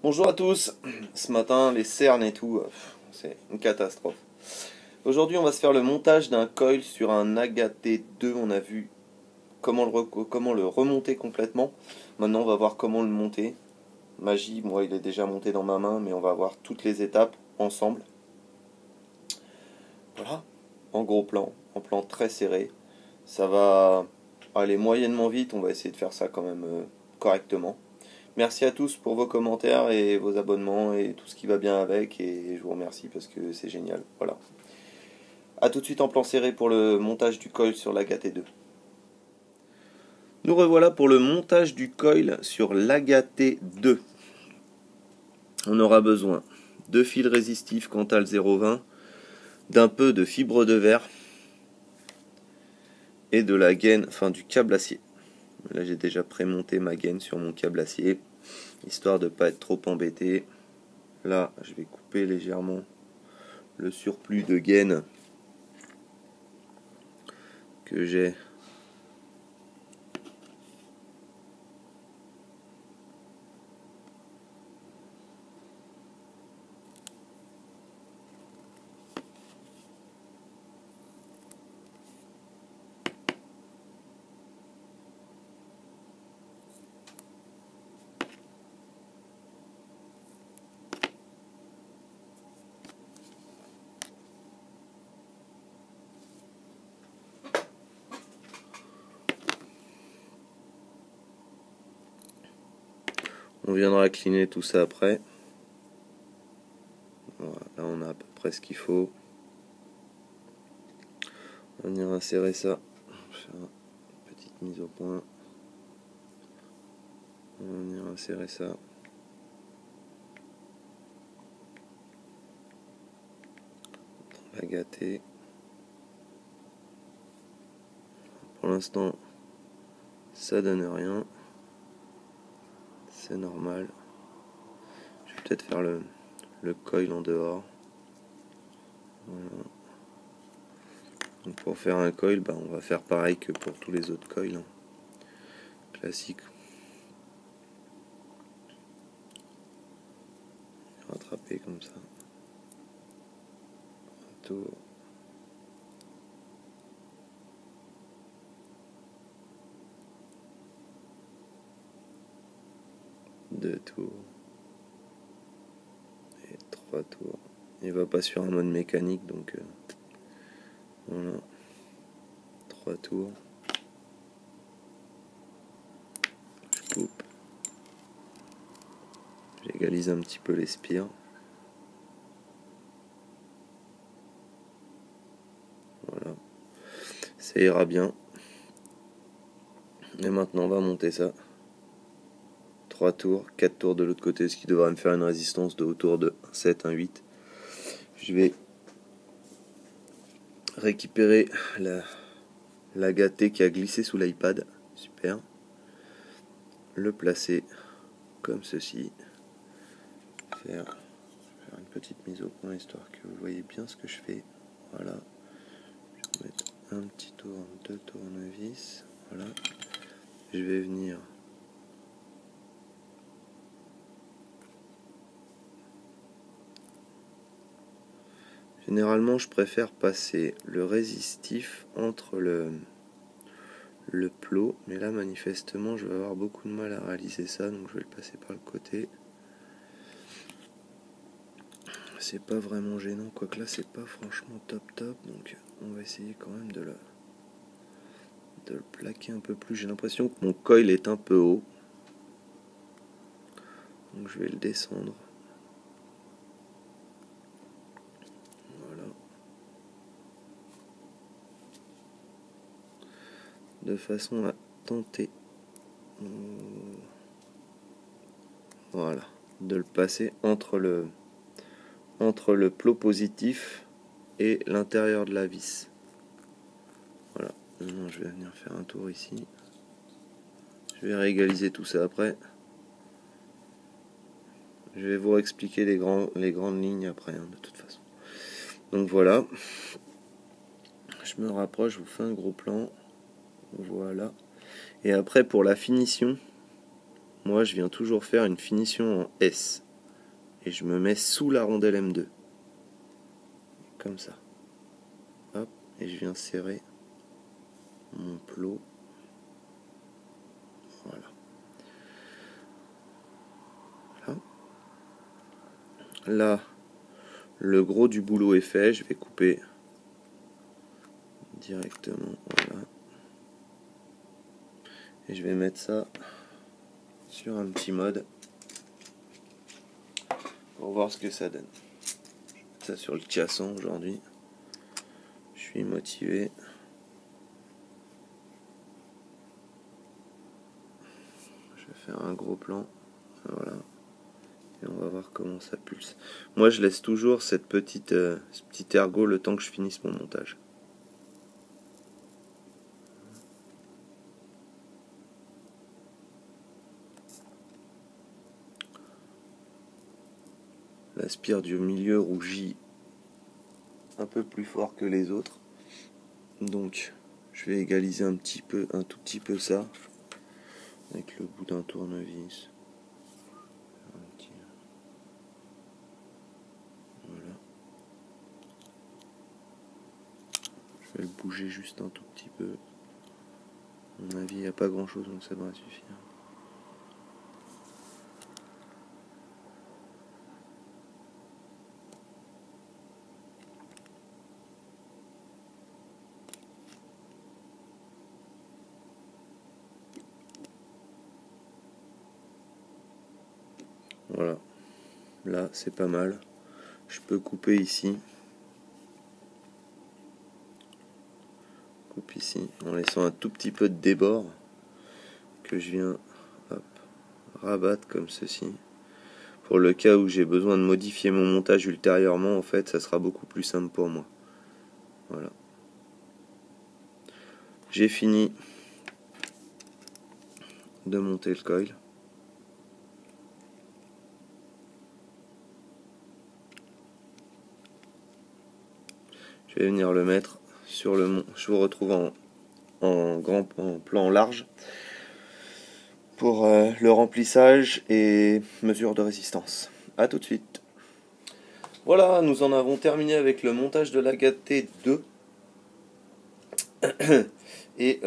Bonjour à tous. Ce matin, les cernes et tout, c'est une catastrophe. Aujourd'hui, on va se faire le montage d'un coil sur un Agate 2. On a vu comment le remonter complètement. Maintenant, on va voir comment le monter. Magie, moi, il est déjà monté dans ma main, mais on va voir toutes les étapes ensemble. Voilà, en gros plan, en plan très serré. Ça va aller moyennement vite. On va essayer de faire ça quand même correctement. Merci à tous pour vos commentaires et vos abonnements et tout ce qui va bien avec, et je vous remercie parce que c'est génial. Voilà. A tout de suite en plan serré pour le montage du coil sur l'Agate 2. Nous revoilà pour le montage du coil sur l'Agate 2. On aura besoin de fils résistifs Cantal 0,20, d'un peu de fibre de verre et de la gaine, enfin du câble acier. Là j'ai déjà prémonté ma gaine sur mon câble acier, histoire de ne pas être trop embêté. Là je vais couper légèrement le surplus de gaine que j'ai. On viendra cleaner tout ça après. Voilà, là on a à peu près ce qu'il faut. On va venir insérer ça. Faire une petite mise au point. On va venir insérer ça. Dans la gâtée. Pour l'instant, ça donne rien. C'est normal. Je vais peut-être faire le coil en dehors. Voilà. Donc pour faire un coil, on va faire pareil que pour tous les autres coils. Classique. Rattraper comme ça. Un tour. Deux tours. Et trois tours. Il va pas sur un mode mécanique, donc voilà. 3 tours. Je coupe. J'égalise un petit peu les spires. Voilà. Ça ira bien. Et maintenant on va monter ça. 3 tours, 4 tours de l'autre côté, ce qui devrait me faire une résistance de autour de 7, 1,8. Je vais récupérer la gâtée qui a glissé sous l'iPad. Super. Le placer comme ceci. Faire une petite mise au point histoire que vous voyez bien ce que je fais. Voilà. Je vais mettre un petit tour, 2 tournevis. Voilà. Je vais venir généralement je préfère passer le résistif entre le plot, mais là manifestement je vais avoir beaucoup de mal à réaliser ça, donc je vais le passer par le côté. C'est pas vraiment gênant, quoique là c'est pas franchement top, donc on va essayer quand même de le plaquer un peu plus. J'ai l'impression que mon coil est un peu haut, donc je vais le descendre. Voilà. De façon à tenter, voilà, de le passer entre le plot positif et l'intérieur de la vis. Voilà. Maintenant je vais venir faire un tour ici. Je vais réégaliser tout ça après. Je vais vous expliquer les grandes lignes après, de toute façon. Donc voilà. Je me rapproche, je vous fais un gros plan. Voilà. Et après pour la finition, moi je viens toujours faire une finition en S. et je me mets sous la rondelle M2. Comme ça. Hop, et je viens serrer mon plot. Voilà. Là, le gros du boulot est fait. Je vais couper directement. Voilà. Et je vais mettre ça sur un petit mode pour voir ce que ça donne. Je vais mettre ça sur le Chiasson aujourd'hui. Je suis motivé. Je vais faire un gros plan. Voilà. Et on va voir comment ça pulse. Moi, je laisse toujours ce petit ergot le temps que je finisse mon montage. La spire du milieu rougit un peu plus fort que les autres. Donc, je vais égaliser un tout petit peu ça avec le bout d'un tournevis. Voilà. Je vais le bouger juste un tout petit peu. À mon avis, il n'y a pas grand chose, donc ça devrait suffire. Voilà. Là, c'est pas mal. Je peux couper ici. Coupe ici, en laissant un tout petit peu de débord que je viens rabattre comme ceci. Pour le cas où j'ai besoin de modifier mon montage ultérieurement, en fait, ça sera beaucoup plus simple pour moi. Voilà. J'ai fini de monter le coil. Je vais venir le mettre sur le mont. Je vous retrouve en plan large pour le remplissage et mesure de résistance. A tout de suite. Voilà, nous en avons terminé avec le montage de la T2. Et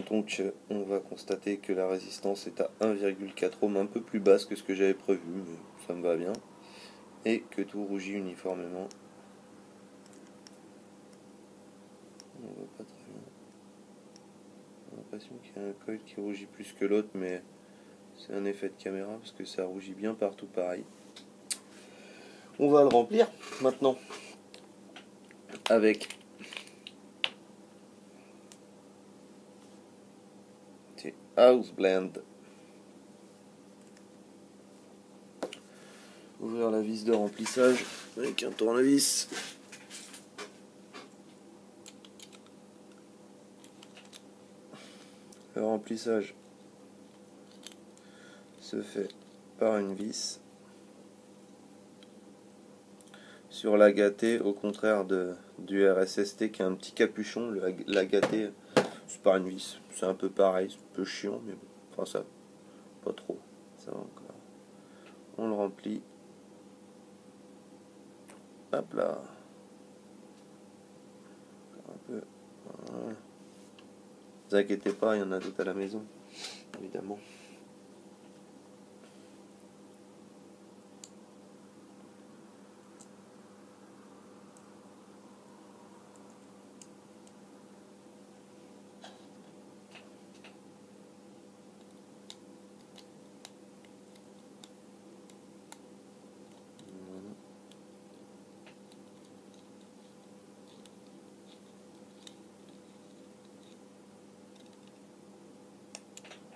donc on va constater que la résistance est à 1,4 ohm, un peu plus basse que ce que j'avais prévu, mais ça me va bien. Et que tout rougit uniformément. On voit pas très bien. J'ai l'impression qu'il y a un coil qui rougit plus que l'autre, mais c'est un effet de caméra parce que ça rougit bien partout pareil. On va le remplir maintenant avec House Blend. Ouvrir la vis de remplissage avec un tournevis. Le remplissage se fait par une vis. Sur l'Agaté, au contraire du RSST qui a un petit capuchon, l'Agaté c'est par une vis. C'est un peu pareil, c'est un peu chiant, mais bon, enfin ça, pas trop, ça va encore. On le remplit. Hop là. Un peu. Voilà. Ne vous inquiétez pas, il y en a d'autres à la maison, évidemment.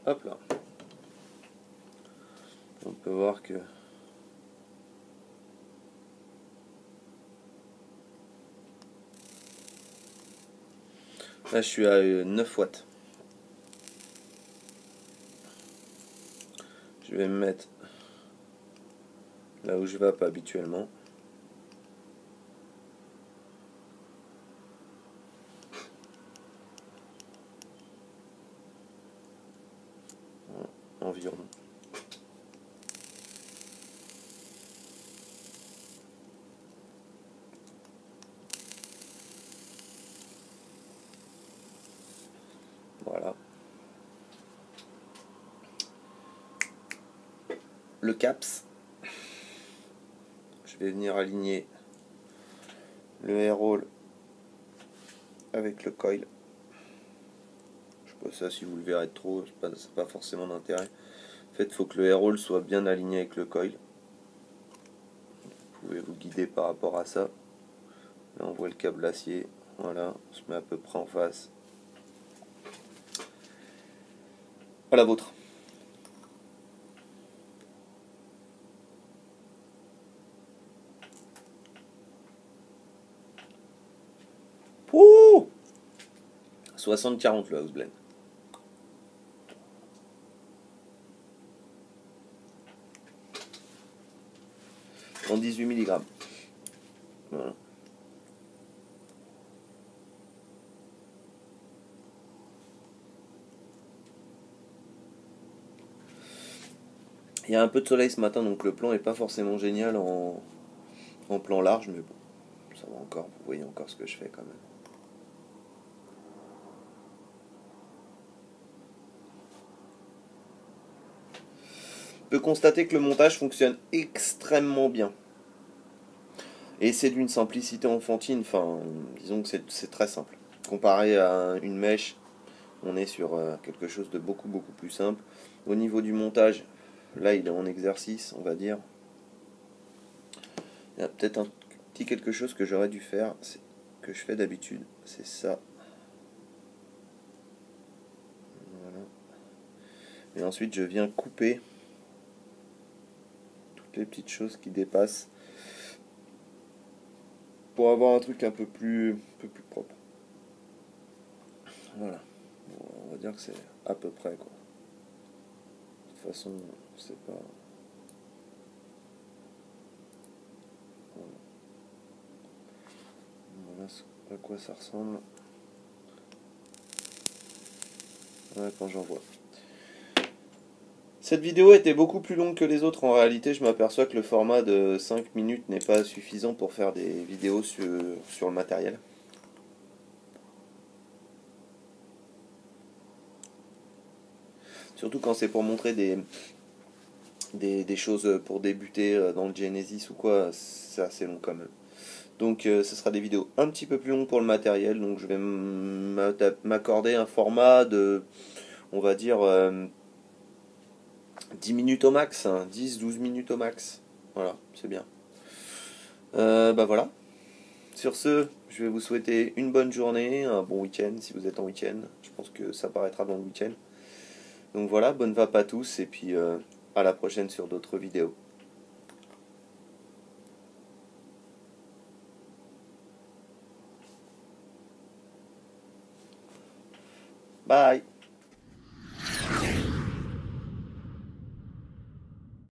Hop là. On peut voir que là je suis à 9 watts. Je vais me mettre là où je vape habituellement. Environ. le caps. Je vais venir aligner le air roll avec le coil. Je sais pas ça si vous le verrez trop, c'est pas forcément d'intérêt. En fait, il faut que le air roll soit bien aligné avec le coil. Vous pouvez vous guider par rapport à ça. Là, on voit le câble acier. Voilà, on se met à peu près en face. À la vôtre. Ouh 60-40 le house blend. En 18 mg. Voilà. Il y a un peu de soleil ce matin, donc le plan n'est pas forcément génial en plan large, mais bon, ça va encore, vous voyez encore ce que je fais quand même. On peut constater que le montage fonctionne extrêmement bien. Et c'est d'une simplicité enfantine, enfin, disons que c'est très simple. Comparé à une mèche, on est sur quelque chose de beaucoup plus simple. Au niveau du montage, là il est en exercice, on va dire. Il y a peut-être un petit quelque chose que j'aurais dû faire, que je fais d'habitude, c'est ça. Voilà. Et ensuite je viens couper toutes les petites choses qui dépassent pour avoir un truc un peu plus propre. Voilà. Bon, on va dire que c'est à peu près quoi. De toute façon, c'est pas. Voilà à quoi ça ressemble. Voilà quand j'en vois. Cette vidéo était beaucoup plus longue que les autres. En réalité, je m'aperçois que le format de 5 minutes n'est pas suffisant pour faire des vidéos sur le matériel. Surtout quand c'est pour montrer des choses pour débuter dans le Genesis ou quoi, c'est assez long quand même. Donc ce sera des vidéos un petit peu plus longues pour le matériel. Donc je vais m'accorder un format de, on va dire, 10 minutes au max, hein, 10-12 minutes au max. Voilà, c'est bien. Bah voilà. Sur ce, je vais vous souhaiter une bonne journée, un bon week-end si vous êtes en week-end. Je pense que ça paraîtra dans le week-end. Donc voilà, bonne vape à tous et puis à la prochaine sur d'autres vidéos. Bye!